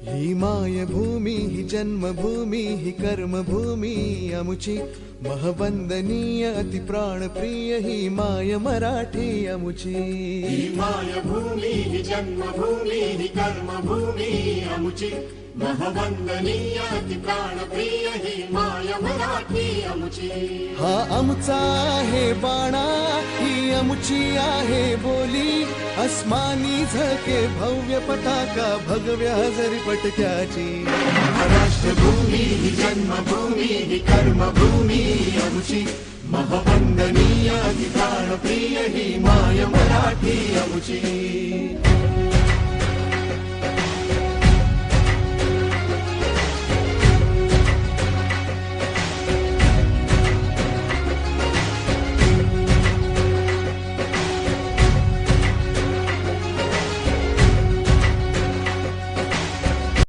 ही मायभूमी ही जन्मभूमी ही कर्मभूमी अमुची महवंदनीय अति प्राणप्रिय ही माय मराठी अमुची। ही मायभूमी ही जन्मभूमी ही कर्मभूमी अमुची महवंदनीय अति प्राणप्रिय ही माय मराठी अमुची। हा आमचा आहे बाणा ही अमुची आहे बोली अस्मानी झळके भव्य पताका भगव्या हजरी पटक्याची। राष्ट्रभूमी ही जन्मभूमी ही कर्मभूमी अमुची महवंदनीय अति प्राणप्रिय ही माय मराठी अमुची।